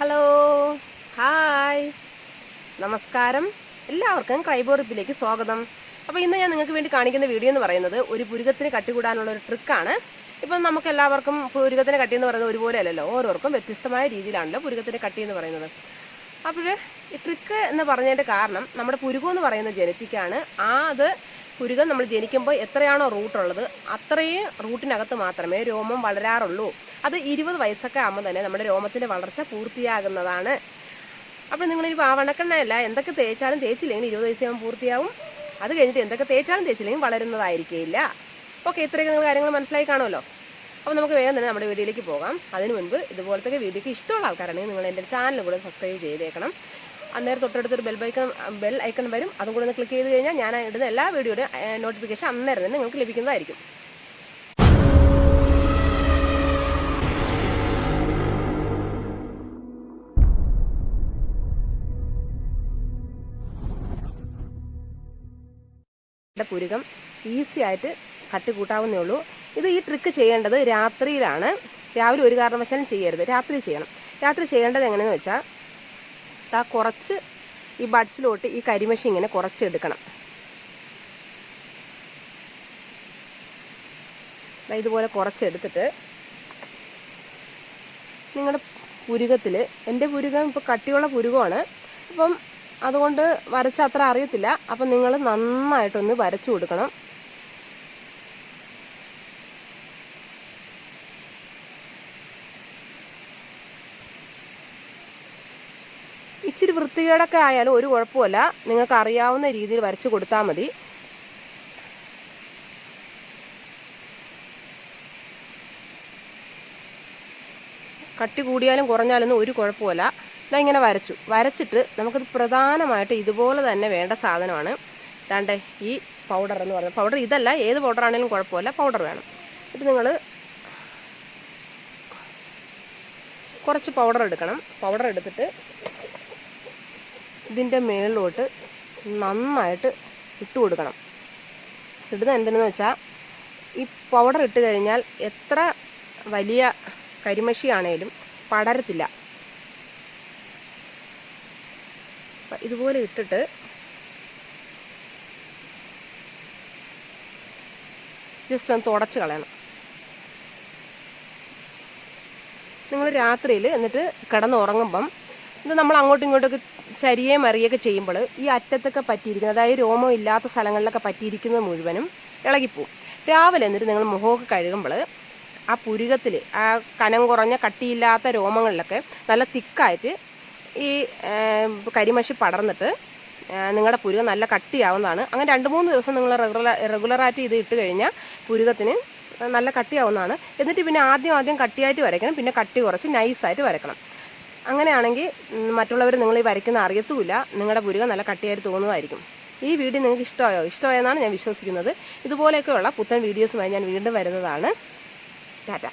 Hello, hi, നമസ്കാരം. എല്ലാവർക്കും ക്രൈബോ റിപ്പിലേക്ക് സ്വാഗതം. അപ്പോൾ ഇന്ന് ഞാൻ നിങ്ങൾക്ക് വേണ്ടി കാണിക്കുന്ന വീഡിയോ എന്ന് പറയുന്നത് ഒരു പുരുകത്തിന് കട്ടികൂടാനുള്ള ഒരു ട്രിക്കാണ്. ഇപ്പം നമുക്ക് എല്ലാവർക്കും പുരുകത്തിന് കട്ടി എന്ന് പറയുന്നത് ഒരുപോലെ അല്ലല്ലോ, ഓരോർക്കും വ്യത്യസ്തമായ രീതിയിലാണല്ലോ പുരുകത്തിന് കട്ടി എന്ന് പറയുന്നത്. അപ്പോൾ ഈ ട്രിക്ക് എന്ന് പറഞ്ഞതിൻ്റെ കാരണം നമ്മുടെ പുരുകം എന്ന് പറയുന്നത് ജനറ്റിക്കാണ്. അത് പുരുകം നമ്മൾ ജനിക്കുമ്പോൾ എത്രയാണോ റൂട്ടുള്ളത് അത്രയും റൂട്ടിനകത്ത് മാത്രമേ രോമം വളരാറുള്ളൂ. അത് 20 വയസ്സൊക്കെ ആകുമ്പോൾ തന്നെ നമ്മുടെ രോമത്തിൻ്റെ വളർച്ച പൂർത്തിയാകുന്നതാണ്. അപ്പോൾ നിങ്ങളൊരു പാവണക്കെണ്ണയല്ല, എന്തൊക്കെ തേച്ചാലും തേച്ചില്ലെങ്കിൽ 20 വയസ്സാകുമ്പോൾ പൂർത്തിയാവും. അത് കഴിഞ്ഞിട്ട് എന്തൊക്കെ തേച്ചാലും തേച്ചില്ലെങ്കിൽ വളരുന്നതായിരിക്കില്ല. ഓക്കെ, ഇത്രയൊക്കെ നിങ്ങൾ കാര്യങ്ങൾ മനസ്സിലായി കാണുമല്ലോ. അപ്പോൾ നമുക്ക് വേഗം തന്നെ നമ്മുടെ വീഡിയോയിലേക്ക് പോകാം. അതിന് മുൻപ് ഇതുപോലത്തെ വീഡിയോക്ക് ഇഷ്ടമുള്ള ആൾക്കാരാണെങ്കിൽ നിങ്ങൾ എൻ്റെ ചാനൽ കൂടെ സബ്സ്ക്രൈബ് ചെയ്തേക്കണം. അന്നേരം തൊട്ടടുത്തൊരു ബെൽ ഐക്കൺ വരും. അതും കൂടെ ഒന്ന് ക്ലിക്ക് ചെയ്ത് കഴിഞ്ഞാൽ ഞാൻ ഇടുന്ന എല്ലാ വീഡിയോയുടെ നോട്ടിഫിക്കേഷൻ അന്നേരം തന്നെ നിങ്ങൾക്ക് ലഭിക്കുന്നതായിരിക്കും. പുരുകം ഈസി ആയിട്ട് കട്ടി കൂട്ടാവുന്നേ ഉള്ളൂ. ഈ ട്രിക്ക് ചെയ്യേണ്ടത് രാത്രിയിലാണ്. രാവിലെ ഒരു കാരണവശാലും ചെയ്യരുത്, രാത്രി ചെയ്യണം. രാത്രി ചെയ്യേണ്ടത് എങ്ങനെയെന്ന് വെച്ചാൽ കുറച്ച് ഈ ബഡ്സിലോട്ട് ഈ കരിമഷി ഇങ്ങനെ കുറച്ചെടുക്കണം. ഇതുപോലെ കുറച്ചെടുത്തിട്ട് നിങ്ങളുടെ പുരുകത്തിൽ, എൻ്റെ പുരുകം ഇപ്പോൾ കട്ടിയുള്ള പുരുകമാണ്, അപ്പം അതുകൊണ്ട് വരച്ച അത്ര അറിയത്തില്ല. അപ്പം നിങ്ങൾ നന്നായിട്ടൊന്ന് വരച്ചു കൊടുക്കണം. ഇച്ചിരി വൃത്തികേടൊക്കെ ആയാലും ഒരു കുഴപ്പമില്ല, നിങ്ങൾക്ക് അറിയാവുന്ന രീതിയിൽ വരച്ചു കൊടുത്താൽ മതി. കട്ടി കൂടിയാലും കുറഞ്ഞാലൊന്നും ഒരു കുഴപ്പമില്ല. ഇങ്ങനെ വരച്ചിട്ട് നമുക്കത് പ്രധാനമായിട്ട് ഇതുപോലെ തന്നെ വേണ്ട സാധനമാണ്. ദാണ്ടേ ഈ പൗഡർ എന്ന് പറയുന്നത്, പൗഡർ ഇതല്ല, ഏത് പൗഡർ ആണെങ്കിലും കുഴപ്പമില്ല, പൗഡർ വേണം. ഇത് നിങ്ങൾ കുറച്ച് പൗഡർ എടുക്കണം. പൗഡർ എടുത്തിട്ട് ഇതിൻ്റെ മേളിലോട്ട് നന്നായിട്ട് ഇട്ട് കൊടുക്കണം. ഇടുന്നത് എന്തിനെന്ന് വെച്ചാൽ ഈ പൗഡർ ഇട്ട് കഴിഞ്ഞാൽ എത്ര വലിയ കരിമഷിയാണേലും പടരത്തില്ല. ഇതുപോലെ ഇട്ടിട്ട് ജസ്റ്റ് ഒന്ന് തുടച്ച് കളയണം. നിങ്ങൾ രാത്രിയിൽ എന്നിട്ട് കിടന്നുറങ്ങുമ്പം ഇത് നമ്മൾ അങ്ങോട്ടും ഇങ്ങോട്ടൊക്കെ ചരിയെ മറിയൊക്കെ ചെയ്യുമ്പോൾ ഈ അറ്റത്തൊക്കെ പറ്റിയിരിക്കുന്നത്, അതായത് രോമം ഇല്ലാത്ത സ്ഥലങ്ങളിലൊക്കെ പറ്റിയിരിക്കുന്നത് മുഴുവനും ഇളകിപ്പോവും. രാവിലെ എന്നിട്ട് നിങ്ങൾ മുഖമൊക്കെ കഴുകുമ്പോൾ ആ പുരുകത്തിൽ, ആ കനം കുറഞ്ഞ കട്ടിയില്ലാത്ത രോമങ്ങളിലൊക്കെ നല്ല തിക്കായിട്ട് ഈ കരിമഷി പടർന്നിട്ട് നിങ്ങളുടെ പുരുകം നല്ല കട്ടിയാവുന്നതാണ്. അങ്ങനെ 2-3 ദിവസം നിങ്ങൾ റെഗുലറായിട്ട് ഇത് ഇട്ട് കഴിഞ്ഞാൽ പുരുകത്തിന് നല്ല കട്ടിയാവുന്നതാണ്. എന്നിട്ട് പിന്നെ ആദ്യം കട്ടിയായിട്ട് വരയ്ക്കണം, പിന്നെ കട്ടി കുറച്ച് നൈസായിട്ട് വരയ്ക്കണം. അങ്ങനെയാണെങ്കിൽ മറ്റുള്ളവർ നിങ്ങൾ ഈ വരയ്ക്കുന്ന അറിയത്തുമില്ല, നിങ്ങളുടെ പുരുകം നല്ല കട്ടിയായിട്ട് തോന്നുന്നതായിരിക്കും. ഈ വീഡിയോ നിങ്ങൾക്ക് ഇഷ്ടമായെന്നാണ് ഞാൻ വിശ്വസിക്കുന്നത്. ഇതുപോലെയൊക്കെയുള്ള പുത്തൻ വീഡിയോസുമായി ഞാൻ വീണ്ടും വരുന്നതാണ്. ടാറ്റ.